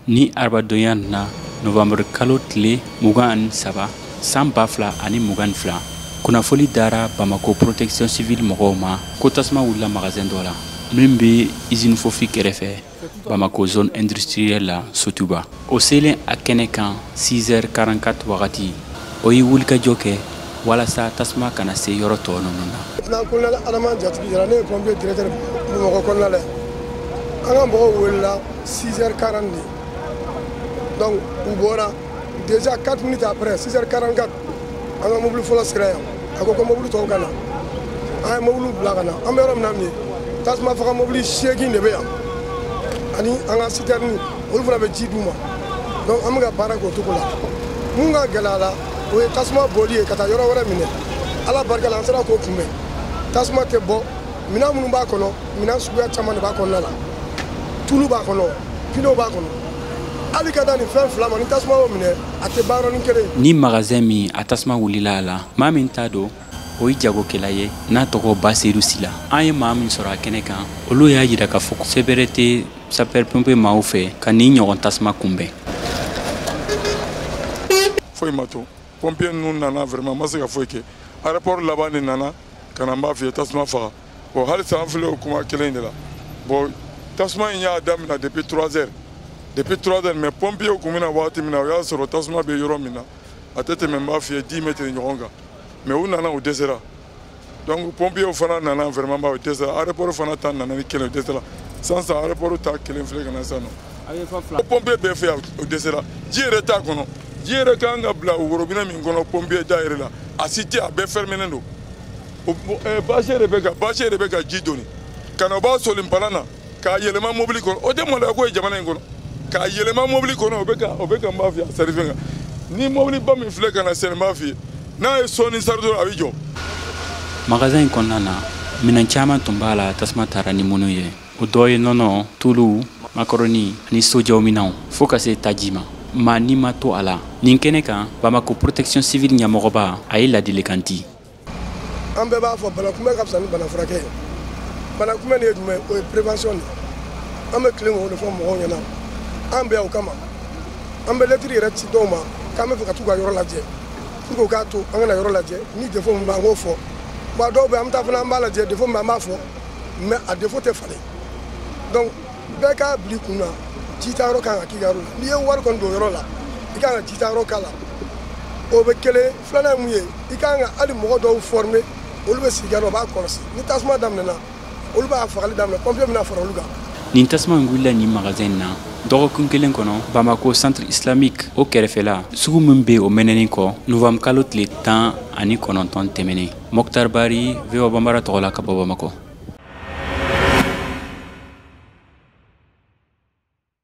ni arbadoyan na November kalo tile mugan ani saba san ba fila ani mugan ni fila kunnafoli dara Bamako protection civile mɔgɔw ma ko tasuma wulila magasin dɔ la min bɛ usine fofi kɛrɛfɛ Bamako zone industrielle la Sotuba. O selen a kɛnɛ kan 6h44 wagati o ye wulikajɔ kɛ walasa tasuma kana se yɔrɔ tɔ ninnu na. N'an ko Adama Jatigi jara ne ye pompier directeur Bamakɔ kɔnɔna la an ka mɔgɔw welela 6h40 de donc u bɔra déjà 4 minutes après 6h44 an ka mobili fɔlɔ sera yan a ko mobili tɔw ka na an ye mobili bila ka na an bɛ yɔrɔ min na nin ye tasuma faga mobili 8 de bɛ yan ani an ka citerne olu fana bɛ ji d'u ma donc an bɛ ka baara k'o cogo la mun ka gɛlɛ a la o ye tasuma boli ye ka taa yɔrɔ wɛrɛ minɛ ala barika la an sera k'o kunbɛn tasuma tɛ bɔ minɛn minnu b'a kɔnɔ minɛn suguya caman de b'a kɔnɔna la tulu b'a kɔnɔ pino b'a kɔnɔ hali ka da ni fɛn fila ma ni tasuma y'o minɛ a tɛ ban yɔrɔnin kelen. Ni magasin min a tasuma wulila a la maa min t'a dɔn o ye jagokɛla ye n'a tɔgɔ Basiru Sila. An ye maa min sɔrɔ a kɛnɛ kan olu y'a jira k'a fɔ sɛbɛrɛ tɛ sapeur pompier maaw fɛ ka nin ɲɔgɔn tasuma kunbɛn. Foyi ma to pompier ninnu nana vraiment ma se ka foyi kɛ aéroport laban de nana ka na n b'a f'i ye tasuma faga bon halisa an filɛ o kuma kelen de la bon tasuma in y'a daminɛ depuis 3h mais pompier kun bɛna waati min na o y'a sɔrɔ tasuma bɛ yɔrɔ min na a tɛ tɛmɛ n b'a f'i ye 10 mètres ɲɔgɔn kan mais u nana o dɛsɛra donc pompier fana nana vraiment o dɛsɛra aéroport fana ta nana ni kelen o dɛsɛra sisan aéroport ta kelen filɛ ka na sisan nɔ pompier bɛɛ fɛ yan o dɛsɛra ji yɛrɛ t'a kɔnɔ ji yɛrɛ kan ka bila o worobinɛ min kɔnɔ pompier da yɛrɛ la a si tɛ a bɛɛ fermelen don bâche yɛrɛ bɛ ka ji donni ka na o b'a soli palan na k'a yɛlɛma mobili kɔnɔ o tɛ maloya ko ye jamana in kɔnɔ k'a yɛlɛma mobili kɔnɔ o bɛ ka n b'a f'i ye a sɛrifɛn kan ni mobili ba min filɛ ka na sɛnɛ n b'a f'i ye n'a ye sɔɔni sari dɔrɔn a bɛ jɔ. Magasin in kɔnɔna na minɛn caman tun b'a la tasuma taara ni minnu ye o dɔ ye nɔnɔ tulu makaroni ani sojɛw minɛnw fo ka se taji ma maa ni ma to a la nin kɛnɛ kan Bamako protection civile ɲɛmɔgɔba a ye ladilikan di. An bɛɛ b'a fɔ bana kunbɛn ka fisa ni bana furakɛ ye bana kunbɛn de ye jumɛn o ye prévention de an bɛ tilen k'o de fɔ mɔgɔw ɲɛna an bɛ yan o kama an bɛ lettre yɛrɛ ci dɔw ma k'an bɛ fɛ ka t'u ka yɔrɔ lajɛ pour que k'a to an kana yɔrɔ lajɛ ni défaut min b'an k'o fɔ bon dɔw bɛ an bɛ taa fana an b'a lajɛ défaut min b'an b'a fɔ mais a défaut tɛ falen donc bɛɛ k'a bila i kun na jitayɔrɔ kan ka k'i ka yɔrɔ la n'i ye wari kɔni don yɔrɔ la i kan ka jitayɔrɔ k'a la o bɛ kelen filanan ye mun ye i kan ka hali mɔgɔ dɔw former olu bɛ sigi o b'a kɔlɔsi ni tasuma daminɛna olu b'a fagali daminɛ pompier bɛna fara olu kan. Nin tasuma in wulila nin magasin in na dɔgɔkun kelen kɔnɔ Bamako centre islamique o kɛrɛfɛla sugu min bɛ o mɛnɛni kɔ novembre kalo tile 19 tɛmɛnen Mokhtar Bari VOA Bambara tɔgɔ la ka bɔ Bamako.